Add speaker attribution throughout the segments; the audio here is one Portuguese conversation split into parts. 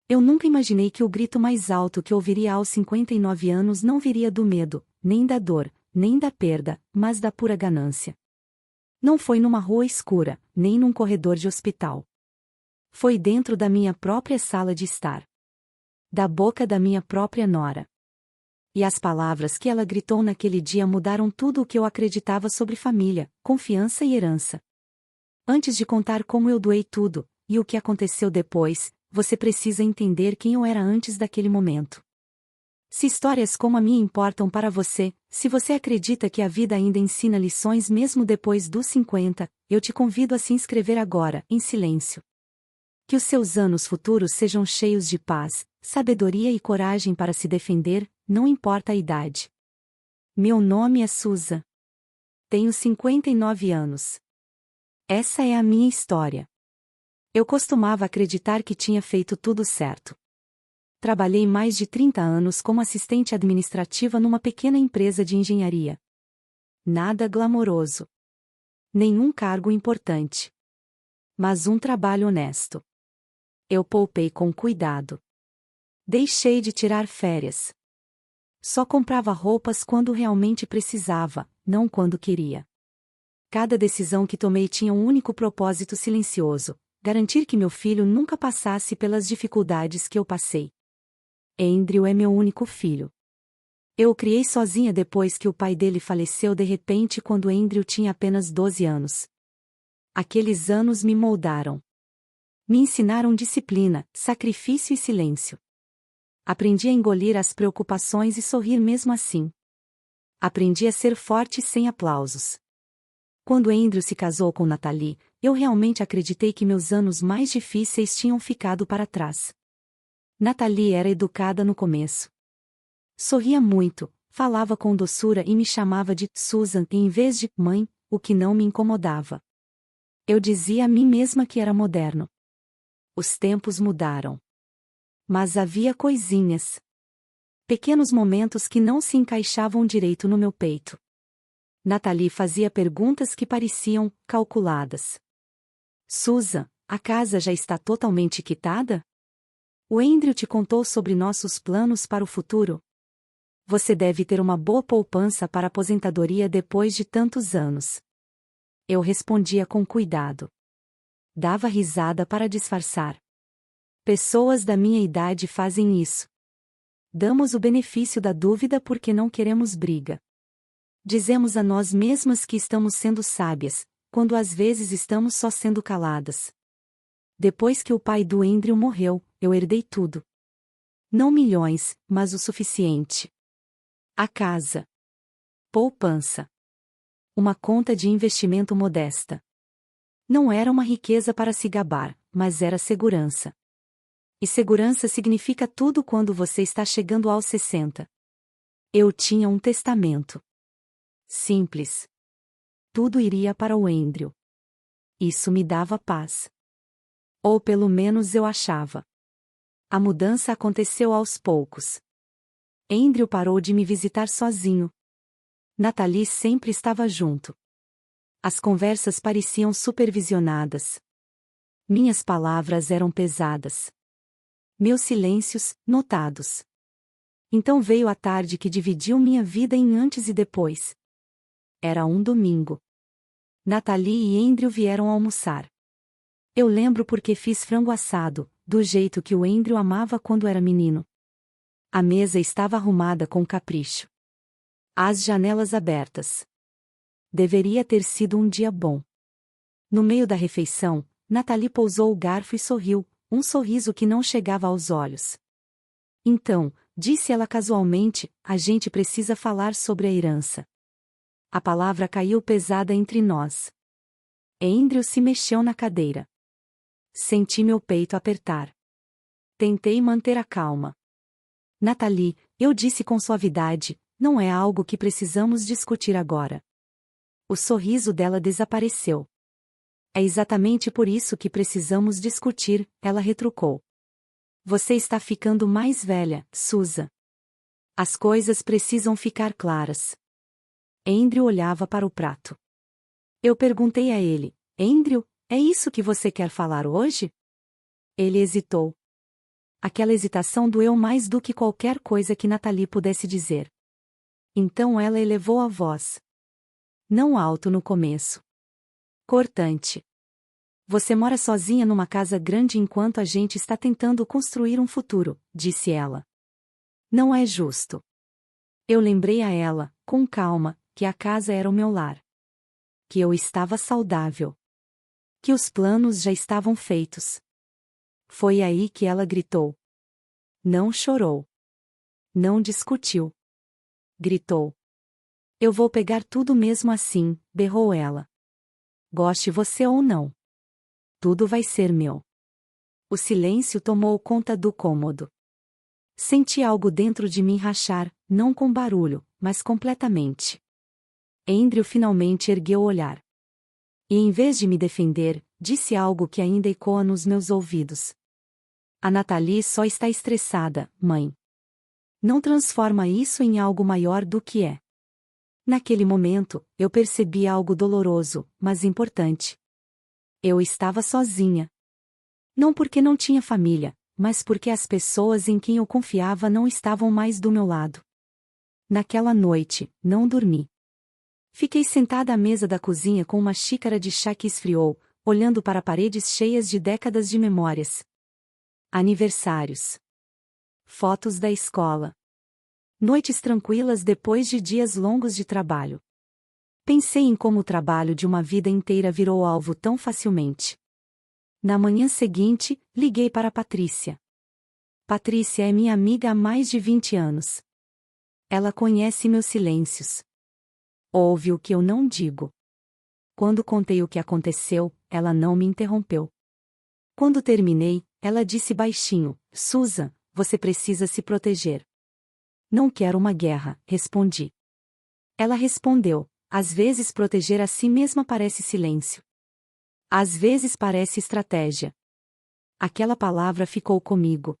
Speaker 1: Eu nunca imaginei que o grito mais alto que ouviria aos 59 anos não viria do medo, nem da dor, nem da perda, mas da pura ganância. Não foi numa rua escura, nem num corredor de hospital. Foi dentro da minha própria sala de estar. Da boca da minha própria nora. E as palavras que ela gritou naquele dia mudaram tudo o que eu acreditava sobre família, confiança e herança. Antes de contar como eu doei tudo, e o que aconteceu depois, você precisa entender quem eu era antes daquele momento. Se histórias como a minha importam para você, se você acredita que a vida ainda ensina lições mesmo depois dos 50, eu te convido a se inscrever agora, em silêncio. Que os seus anos futuros sejam cheios de paz, sabedoria e coragem para se defender, não importa a idade. Meu nome é Susan. Tenho 59 anos. Essa é a minha história. Eu costumava acreditar que tinha feito tudo certo. Trabalhei mais de 30 anos como assistente administrativa numa pequena empresa de engenharia. Nada glamouroso. Nenhum cargo importante. Mas um trabalho honesto. Eu poupei com cuidado. Deixei de tirar férias. Só comprava roupas quando realmente precisava, não quando queria. Cada decisão que tomei tinha um único propósito silencioso: garantir que meu filho nunca passasse pelas dificuldades que eu passei. Andrew é meu único filho. Eu o criei sozinha depois que o pai dele faleceu de repente quando Andrew tinha apenas 12 anos. Aqueles anos me moldaram. Me ensinaram disciplina, sacrifício e silêncio. Aprendi a engolir as preocupações e sorrir mesmo assim. Aprendi a ser forte sem aplausos. Quando Andrew se casou com Natalie, eu realmente acreditei que meus anos mais difíceis tinham ficado para trás. Natalie era educada no começo. Sorria muito, falava com doçura e me chamava de Susan em vez de mãe, o que não me incomodava. Eu dizia a mim mesma que era moderno. Os tempos mudaram. Mas havia coisinhas. Pequenos momentos que não se encaixavam direito no meu peito. Natalie fazia perguntas que pareciam calculadas. Susan, a casa já está totalmente quitada? O Andrew te contou sobre nossos planos para o futuro? Você deve ter uma boa poupança para a aposentadoria depois de tantos anos. Eu respondia com cuidado. Dava risada para disfarçar. Pessoas da minha idade fazem isso. Damos o benefício da dúvida porque não queremos briga. Dizemos a nós mesmas que estamos sendo sábias, quando às vezes estamos só sendo caladas. Depois que o pai do Andrew morreu, eu herdei tudo. Não milhões, mas o suficiente. A casa. Poupança. Uma conta de investimento modesta. Não era uma riqueza para se gabar, mas era segurança. E segurança significa tudo quando você está chegando aos 60. Eu tinha um testamento. Simples. Tudo iria para o Andrew. Isso me dava paz. Ou pelo menos eu achava. A mudança aconteceu aos poucos. Andrew parou de me visitar sozinho. Natalie sempre estava junto. As conversas pareciam supervisionadas. Minhas palavras eram pesadas. Meus silêncios, notados. Então veio a tarde que dividiu minha vida em antes e depois. Era um domingo. Natalie e Andrew vieram almoçar. Eu lembro porque fiz frango assado, do jeito que o Andrew amava quando era menino. A mesa estava arrumada com capricho. As janelas abertas. Deveria ter sido um dia bom. No meio da refeição, Natalie pousou o garfo e sorriu, um sorriso que não chegava aos olhos. Então, disse ela casualmente, a gente precisa falar sobre a herança. A palavra caiu pesada entre nós. Andrew se mexeu na cadeira. Senti meu peito apertar. Tentei manter a calma. Natalie, eu disse com suavidade, não é algo que precisamos discutir agora. O sorriso dela desapareceu. É exatamente por isso que precisamos discutir, ela retrucou. Você está ficando mais velha, Susan. As coisas precisam ficar claras. Andrew olhava para o prato. Eu perguntei a ele, Andrew, é isso que você quer falar hoje? Ele hesitou. Aquela hesitação doeu mais do que qualquer coisa que Nathalie pudesse dizer. Então ela elevou a voz. Não alto no começo. Cortante. Você mora sozinha numa casa grande enquanto a gente está tentando construir um futuro, disse ela. Não é justo. Eu lembrei a ela, com calma, que a casa era o meu lar. Que eu estava saudável. Que os planos já estavam feitos. Foi aí que ela gritou. Não chorou. Não discutiu. Gritou. Eu vou pegar tudo mesmo assim, berrou ela. Goste você ou não. Tudo vai ser meu. O silêncio tomou conta do cômodo. Senti algo dentro de mim rachar, não com barulho, mas completamente. Andrew finalmente ergueu o olhar. E em vez de me defender, disse algo que ainda ecoa nos meus ouvidos. A Nathalie só está estressada, mãe. Não transforma isso em algo maior do que é. Naquele momento, eu percebi algo doloroso, mas importante. Eu estava sozinha. Não porque não tinha família, mas porque as pessoas em quem eu confiava não estavam mais do meu lado. Naquela noite, não dormi. Fiquei sentada à mesa da cozinha com uma xícara de chá que esfriou, olhando para paredes cheias de décadas de memórias. Aniversários. Fotos da escola. Noites tranquilas depois de dias longos de trabalho. Pensei em como o trabalho de uma vida inteira virou alvo tão facilmente. Na manhã seguinte, liguei para Patrícia. Patrícia é minha amiga há mais de 20 anos. Ela conhece meus silêncios. Ouve o que eu não digo. Quando contei o que aconteceu, ela não me interrompeu. Quando terminei, ela disse baixinho: Susan, você precisa se proteger. Não quero uma guerra, respondi. Ela respondeu: às vezes proteger a si mesma parece silêncio. Às vezes parece estratégia. Aquela palavra ficou comigo.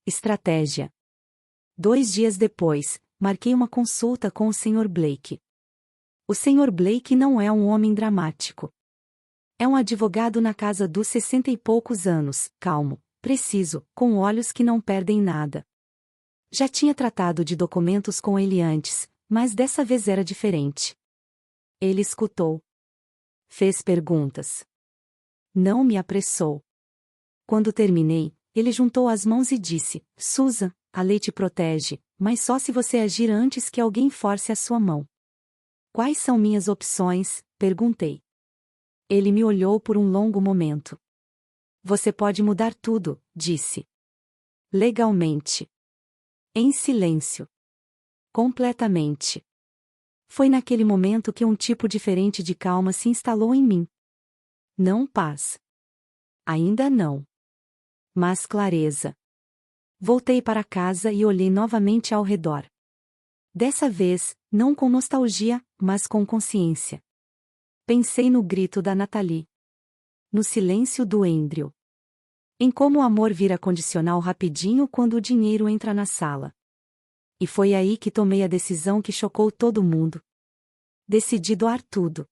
Speaker 1: Estratégia. 2 dias depois, marquei uma consulta com o Sr. Blake. O Sr. Blake não é um homem dramático. É um advogado na casa dos 60 e poucos anos, calmo, preciso, com olhos que não perdem nada. Já tinha tratado de documentos com ele antes, mas dessa vez era diferente. Ele escutou. Fez perguntas. Não me apressou. Quando terminei, ele juntou as mãos e disse: Susan, a lei te protege, mas só se você agir antes que alguém force a sua mão. Quais são minhas opções? Perguntei. Ele me olhou por um longo momento. Você pode mudar tudo, disse. Legalmente. Em silêncio. Completamente. Foi naquele momento que um tipo diferente de calma se instalou em mim. Não paz. Ainda não. Mas clareza. Voltei para casa e olhei novamente ao redor. Dessa vez, não com nostalgia, mas com consciência. Pensei no grito da Nathalie. No silêncio do Andrew. Em como o amor vira condicional rapidinho quando o dinheiro entra na sala. E foi aí que tomei a decisão que chocou todo mundo. Decidi doar tudo.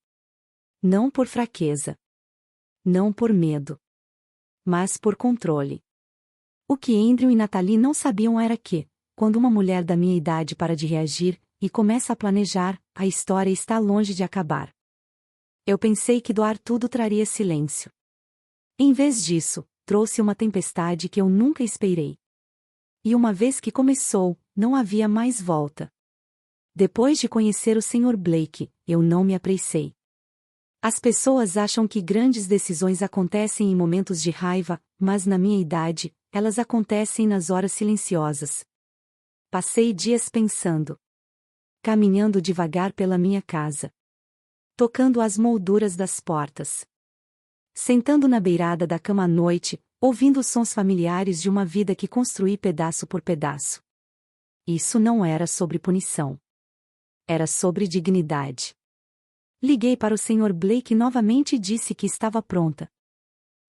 Speaker 1: Não por fraqueza. Não por medo. Mas por controle. O que Andrew e Nathalie não sabiam era que, quando uma mulher da minha idade para de reagir, e começa a planejar, a história está longe de acabar. Eu pensei que doar tudo traria silêncio. Em vez disso, trouxe uma tempestade que eu nunca esperei. E uma vez que começou, não havia mais volta. Depois de conhecer o Sr. Blake, eu não me apressei. As pessoas acham que grandes decisões acontecem em momentos de raiva, mas na minha idade, elas acontecem nas horas silenciosas. Passei dias pensando. Caminhando devagar pela minha casa. Tocando as molduras das portas. Sentando na beirada da cama à noite, ouvindo os sons familiares de uma vida que construí pedaço por pedaço. Isso não era sobre punição. Era sobre dignidade. Liguei para o Sr. Blake novamente e disse que estava pronta.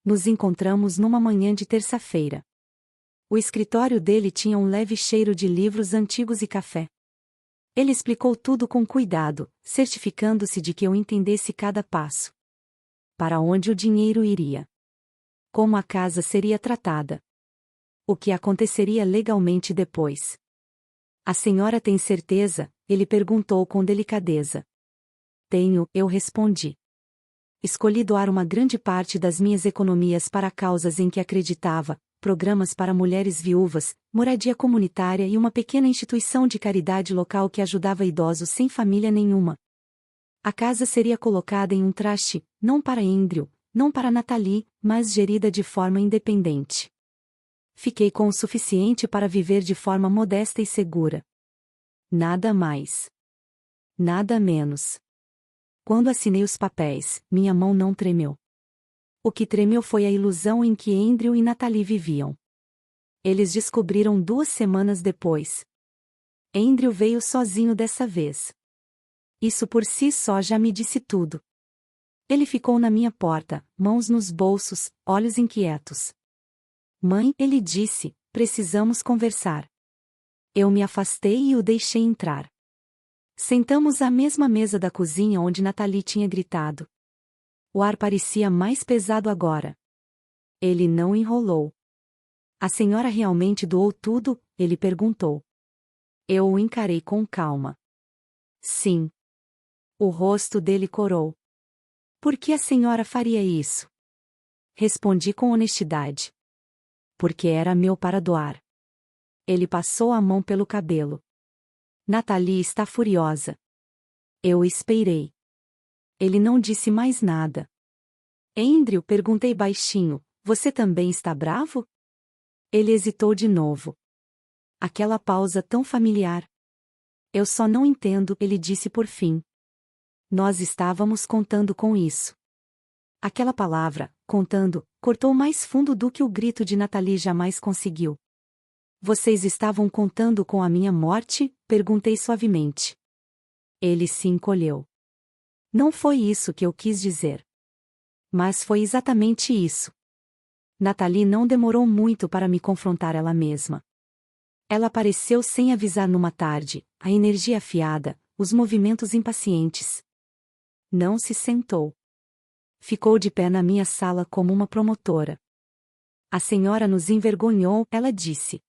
Speaker 1: Nos encontramos numa manhã de terça-feira. O escritório dele tinha um leve cheiro de livros antigos e café. Ele explicou tudo com cuidado, certificando-se de que eu entendesse cada passo. Para onde o dinheiro iria. Como a casa seria tratada. O que aconteceria legalmente depois? A senhora tem certeza? Ele perguntou com delicadeza. Tenho, eu respondi. Escolhi doar uma grande parte das minhas economias para causas em que acreditava, programas para mulheres viúvas, moradia comunitária e uma pequena instituição de caridade local que ajudava idosos sem família nenhuma. A casa seria colocada em um traste, não para Andrew, não para Natalie, mas gerida de forma independente. Fiquei com o suficiente para viver de forma modesta e segura. Nada mais. Nada menos. Quando assinei os papéis, minha mão não tremeu. O que tremeu foi a ilusão em que Andrew e Natalie viviam. Eles descobriram 2 semanas depois. Andrew veio sozinho dessa vez. Isso por si só já me disse tudo. Ele ficou na minha porta, mãos nos bolsos, olhos inquietos. Mãe, ele disse, precisamos conversar. Eu me afastei e o deixei entrar. Sentamos à mesma mesa da cozinha onde Natalie tinha gritado. O ar parecia mais pesado agora. Ele não enrolou. A senhora realmente doou tudo? Ele perguntou. Eu o encarei com calma. Sim. O rosto dele corou. Por que a senhora faria isso? Respondi com honestidade. Porque era meu para doar. Ele passou a mão pelo cabelo. Natalie está furiosa. Eu esperei. Ele não disse mais nada. Andrew, perguntei baixinho, você também está bravo? Ele hesitou de novo. Aquela pausa tão familiar. Eu só não entendo, ele disse por fim. Nós estávamos contando com isso. Aquela palavra, contando, cortou mais fundo do que o grito de Natalie jamais conseguiu. Vocês estavam contando com a minha morte? Perguntei suavemente. Ele se encolheu. Não foi isso que eu quis dizer. Mas foi exatamente isso. Natalie não demorou muito para me confrontar ela mesma. Ela apareceu sem avisar numa tarde, a energia afiada, os movimentos impacientes. Não se sentou. Ficou de pé na minha sala como uma promotora. A senhora nos envergonhou, ela disse.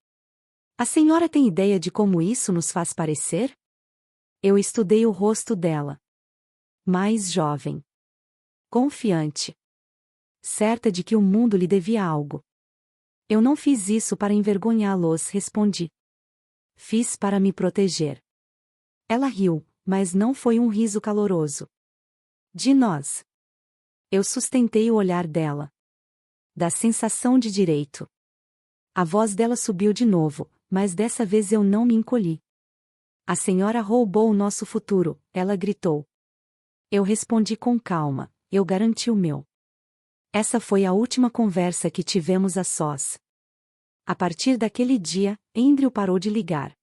Speaker 1: A senhora tem ideia de como isso nos faz parecer? Eu estudei o rosto dela. Mais jovem. Confiante. Certa de que o mundo lhe devia algo. Eu não fiz isso para envergonhá-los, respondi. Fiz para me proteger. Ela riu, mas não foi um riso caloroso. De nós. Eu sustentei o olhar dela. Da sensação de direito. A voz dela subiu de novo, mas dessa vez eu não me encolhi. A senhora roubou o nosso futuro, ela gritou. Eu respondi com calma, eu garanti o meu. Essa foi a última conversa que tivemos a sós. A partir daquele dia, Andrew parou de ligar.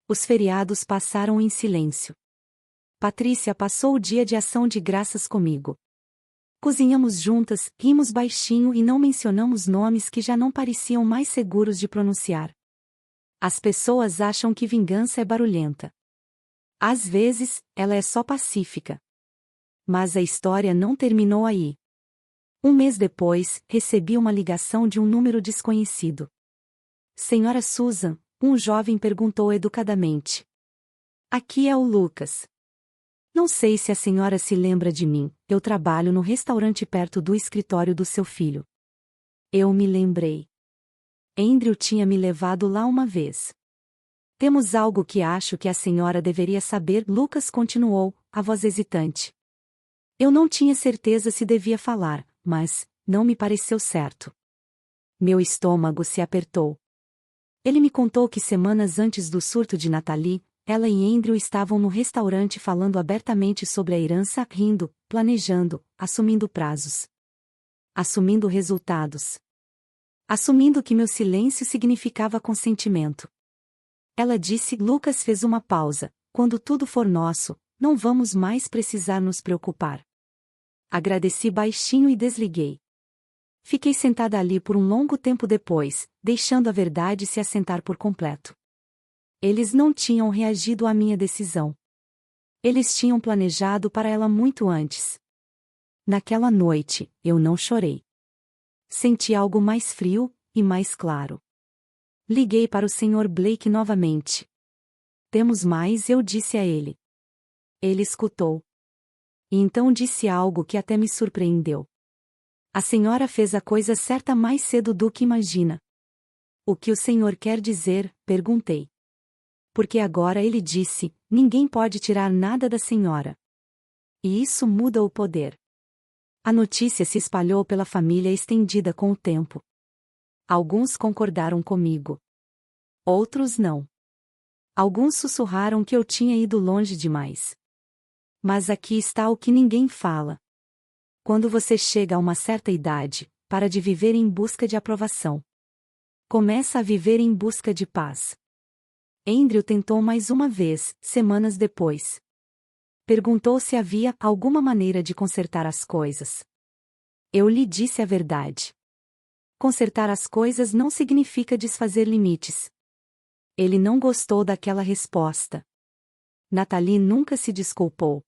Speaker 1: Os feriados passaram em silêncio. Patrícia passou o dia de ação de graças comigo. Cozinhamos juntas, rimos baixinho e não mencionamos nomes que já não pareciam mais seguros de pronunciar. As pessoas acham que vingança é barulhenta. Às vezes, ela é só pacífica. Mas a história não terminou aí. Um mês depois, recebi uma ligação de um número desconhecido. Senhora Susan, um jovem perguntou educadamente. Aqui é o Lucas. Não sei se a senhora se lembra de mim, eu trabalho no restaurante perto do escritório do seu filho. Eu me lembrei. Andrew tinha me levado lá uma vez. Temos algo que acho que a senhora deveria saber, Lucas continuou, a voz hesitante. Eu não tinha certeza se devia falar, mas não me pareceu certo. Meu estômago se apertou. Ele me contou que semanas antes do surto de Natalie, ela e Andrew estavam no restaurante falando abertamente sobre a herança, rindo, planejando, assumindo prazos. Assumindo resultados. Assumindo que meu silêncio significava consentimento. Ela disse, Lucas fez uma pausa, quando tudo for nosso, não vamos mais precisar nos preocupar. Agradeci baixinho e desliguei. Fiquei sentada ali por um longo tempo depois, deixando a verdade se assentar por completo. Eles não tinham reagido à minha decisão. Eles tinham planejado para ela muito antes. Naquela noite, eu não chorei. Senti algo mais frio, e mais claro. Liguei para o Sr. Blake novamente. Temos mais, eu disse a ele. Ele escutou. E então disse algo que até me surpreendeu. A senhora fez a coisa certa mais cedo do que imagina. O que o senhor quer dizer? Perguntei. Porque agora ele disse, ninguém pode tirar nada da senhora. E isso muda o poder. A notícia se espalhou pela família estendida com o tempo. Alguns concordaram comigo. Outros não. Alguns sussurraram que eu tinha ido longe demais. Mas aqui está o que ninguém fala. Quando você chega a uma certa idade, para de viver em busca de aprovação. Começa a viver em busca de paz. Andrew tentou mais uma vez, semanas depois. Perguntou se havia alguma maneira de consertar as coisas. Eu lhe disse a verdade. Consertar as coisas não significa desfazer limites. Ele não gostou daquela resposta. Nathalie nunca se desculpou.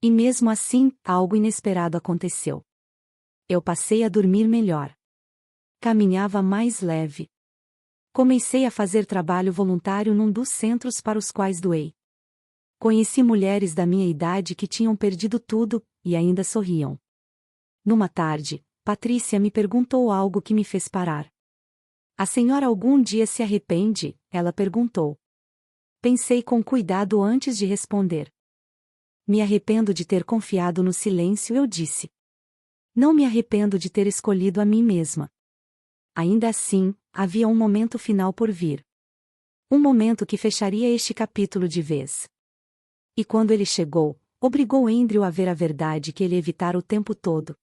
Speaker 1: E mesmo assim, algo inesperado aconteceu. Eu passei a dormir melhor. Caminhava mais leve. Comecei a fazer trabalho voluntário num dos centros para os quais doei. Conheci mulheres da minha idade que tinham perdido tudo, e ainda sorriam. Numa tarde, Patrícia me perguntou algo que me fez parar. A senhora algum dia se arrepende? Ela perguntou. Pensei com cuidado antes de responder. Me arrependo de ter confiado no silêncio, eu disse. Não me arrependo de ter escolhido a mim mesma. Ainda assim, havia um momento final por vir. Um momento que fecharia este capítulo de vez. E quando ele chegou, obrigou Andrew a ver a verdade que ele evitara o tempo todo.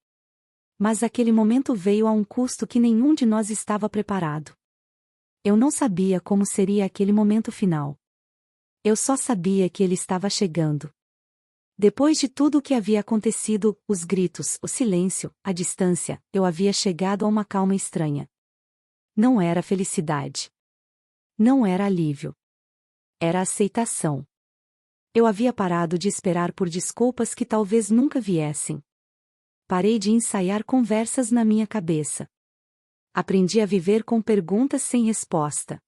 Speaker 1: Mas aquele momento veio a um custo que nenhum de nós estava preparado. Eu não sabia como seria aquele momento final. Eu só sabia que ele estava chegando. Depois de tudo o que havia acontecido, os gritos, o silêncio, a distância, eu havia chegado a uma calma estranha. Não era felicidade. Não era alívio. Era aceitação. Eu havia parado de esperar por desculpas que talvez nunca viessem. Parei de ensaiar conversas na minha cabeça. Aprendi a viver com perguntas sem resposta.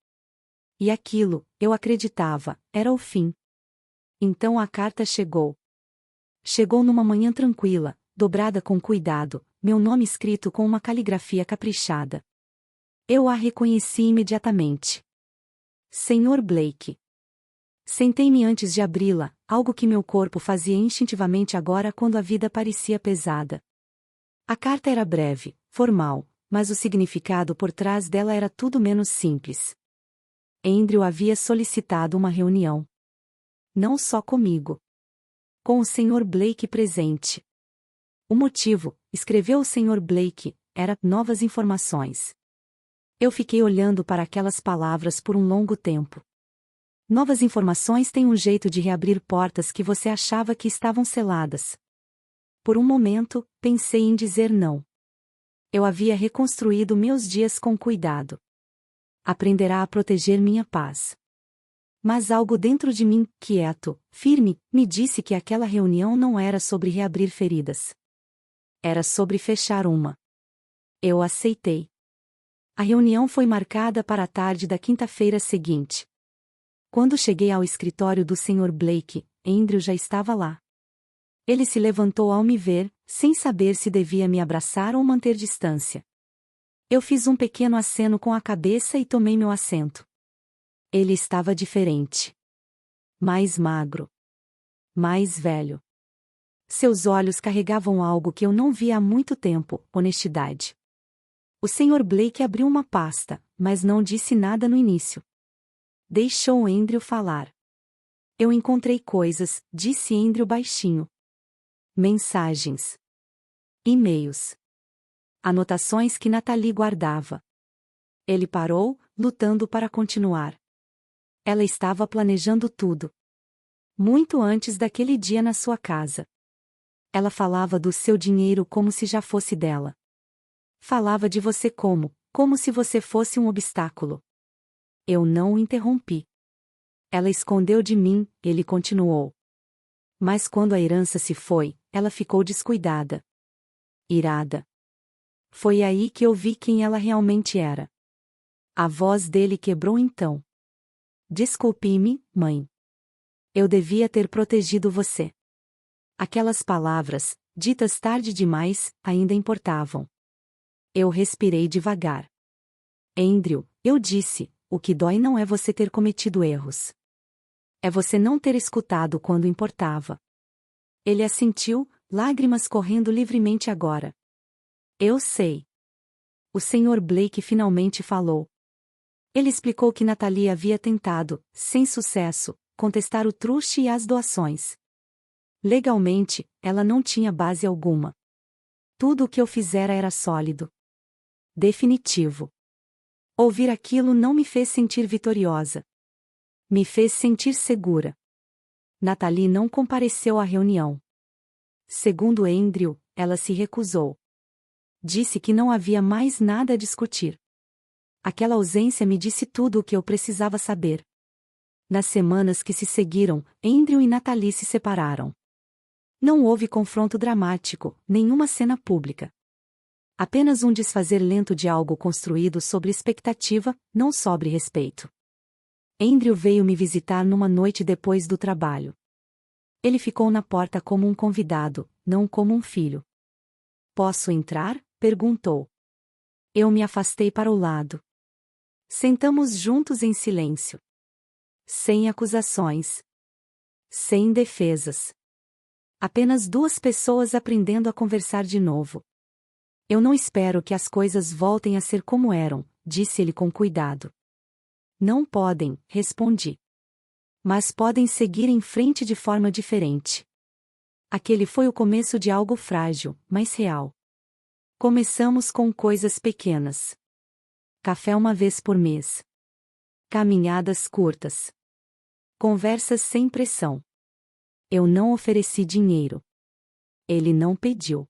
Speaker 1: E aquilo, eu acreditava, era o fim. Então a carta chegou. Chegou numa manhã tranquila, dobrada com cuidado, meu nome escrito com uma caligrafia caprichada. Eu a reconheci imediatamente. Sr. Blake. Sentei-me antes de abri-la, algo que meu corpo fazia instintivamente agora quando a vida parecia pesada. A carta era breve, formal, mas o significado por trás dela era tudo menos simples. Andrew havia solicitado uma reunião. Não só comigo. Com o Sr. Blake presente. O motivo, escreveu o Sr. Blake, era novas informações. Eu fiquei olhando para aquelas palavras por um longo tempo. Novas informações têm um jeito de reabrir portas que você achava que estavam seladas. Por um momento, pensei em dizer não. Eu havia reconstruído meus dias com cuidado. Aprenderá a proteger minha paz. Mas algo dentro de mim, quieto, firme, me disse que aquela reunião não era sobre reabrir feridas. Era sobre fechar uma. Eu aceitei. A reunião foi marcada para a tarde da quinta-feira seguinte. Quando cheguei ao escritório do Sr. Blake, Andrew já estava lá. Ele se levantou ao me ver, sem saber se devia me abraçar ou manter distância. Eu fiz um pequeno aceno com a cabeça e tomei meu assento. Ele estava diferente. Mais magro. Mais velho. Seus olhos carregavam algo que eu não via há muito tempo, honestidade. O Sr. Blake abriu uma pasta, mas não disse nada no início. Deixou Andrew falar. Eu encontrei coisas, disse Andrew baixinho. Mensagens. E-mails. Anotações que Nathalie guardava. Ele parou, lutando para continuar. Ela estava planejando tudo. Muito antes daquele dia na sua casa. Ela falava do seu dinheiro como se já fosse dela. Falava de você como se você fosse um obstáculo. Eu não o interrompi. Ela escondeu de mim, ele continuou. Mas quando a herança se foi, ela ficou descuidada. Irada. Foi aí que eu vi quem ela realmente era. A voz dele quebrou então. Desculpe-me, mãe. Eu devia ter protegido você. Aquelas palavras, ditas tarde demais, ainda importavam. Eu respirei devagar. Andrew, eu disse, o que dói não é você ter cometido erros. É você não ter escutado quando importava. Ele assentiu, lágrimas correndo livremente agora. Eu sei. O Sr. Blake finalmente falou. Ele explicou que Natalie havia tentado, sem sucesso, contestar o truste e as doações. Legalmente, ela não tinha base alguma. Tudo o que eu fizera era sólido. Definitivo. Ouvir aquilo não me fez sentir vitoriosa. Me fez sentir segura. Natalie não compareceu à reunião. Segundo Andrew, ela se recusou. Disse que não havia mais nada a discutir. Aquela ausência me disse tudo o que eu precisava saber. Nas semanas que se seguiram, Andrew e Natalie se separaram. Não houve confronto dramático, nenhuma cena pública. Apenas um desfazer lento de algo construído sobre expectativa, não sobre respeito. Andrew veio me visitar numa noite depois do trabalho. Ele ficou na porta como um convidado, não como um filho. Posso entrar? Perguntou. Eu me afastei para o lado. Sentamos juntos em silêncio. Sem acusações. Sem defesas. Apenas duas pessoas aprendendo a conversar de novo. Eu não espero que as coisas voltem a ser como eram, disse ele com cuidado. Não podem, respondi. Mas podem seguir em frente de forma diferente. Aquele foi o começo de algo frágil, mas real. Começamos com coisas pequenas. Café uma vez por mês. Caminhadas curtas. Conversas sem pressão. Eu não ofereci dinheiro. Ele não pediu.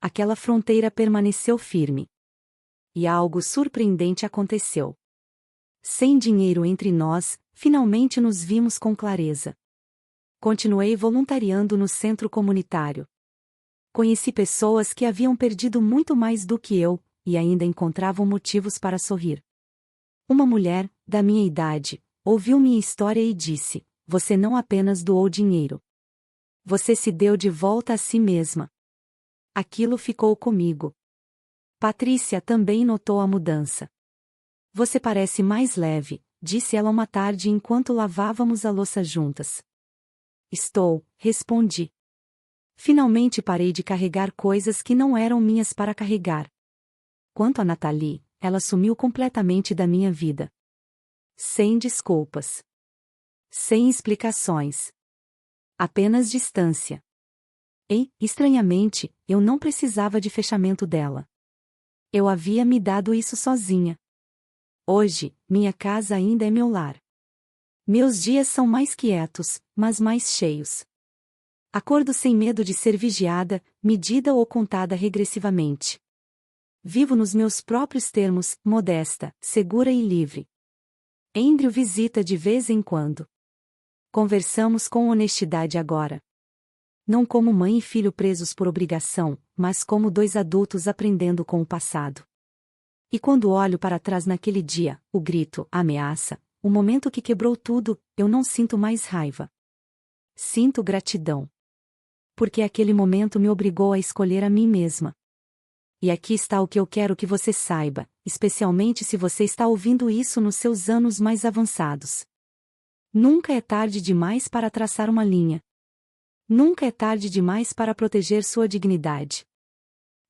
Speaker 1: Aquela fronteira permaneceu firme. E algo surpreendente aconteceu. Sem dinheiro entre nós, finalmente nos vimos com clareza. Continuei voluntariando no centro comunitário. Conheci pessoas que haviam perdido muito mais do que eu, e ainda encontravam motivos para sorrir. Uma mulher, da minha idade, ouviu minha história e disse: você não apenas doou dinheiro. Você se deu de volta a si mesma. Aquilo ficou comigo. Patrícia também notou a mudança. Você parece mais leve, disse ela uma tarde enquanto lavávamos a louça juntas. Estou, respondi. Finalmente parei de carregar coisas que não eram minhas para carregar. Quanto a Natalie, ela sumiu completamente da minha vida. Sem desculpas. Sem explicações. Apenas distância. E, estranhamente, eu não precisava de fechamento dela. Eu havia me dado isso sozinha. Hoje, minha casa ainda é meu lar. Meus dias são mais quietos, mas mais cheios. Acordo sem medo de ser vigiada, medida ou contada regressivamente. Vivo nos meus próprios termos, modesta, segura e livre. Andrew visita de vez em quando. Conversamos com honestidade agora. Não como mãe e filho presos por obrigação, mas como dois adultos aprendendo com o passado. E quando olho para trás naquele dia, o grito, a ameaça, o momento que quebrou tudo, eu não sinto mais raiva. Sinto gratidão. Porque aquele momento me obrigou a escolher a mim mesma. E aqui está o que eu quero que você saiba, especialmente se você está ouvindo isso nos seus anos mais avançados. Nunca é tarde demais para traçar uma linha. Nunca é tarde demais para proteger sua dignidade.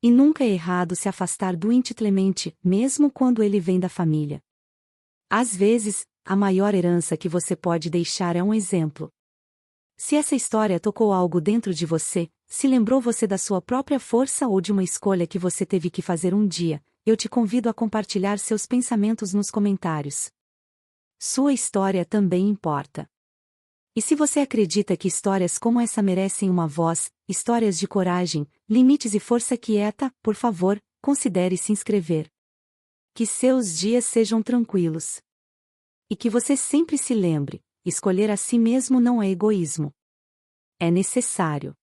Speaker 1: E nunca é errado se afastar doente Clemente, mesmo quando ele vem da família. Às vezes, a maior herança que você pode deixar é um exemplo. Se essa história tocou algo dentro de você, se lembrou você da sua própria força ou de uma escolha que você teve que fazer um dia, eu te convido a compartilhar seus pensamentos nos comentários. Sua história também importa. E se você acredita que histórias como essa merecem uma voz, histórias de coragem, limites e força quieta, por favor, considere se inscrever. Que seus dias sejam tranquilos. E que você sempre se lembre, escolher a si mesmo não é egoísmo. É necessário.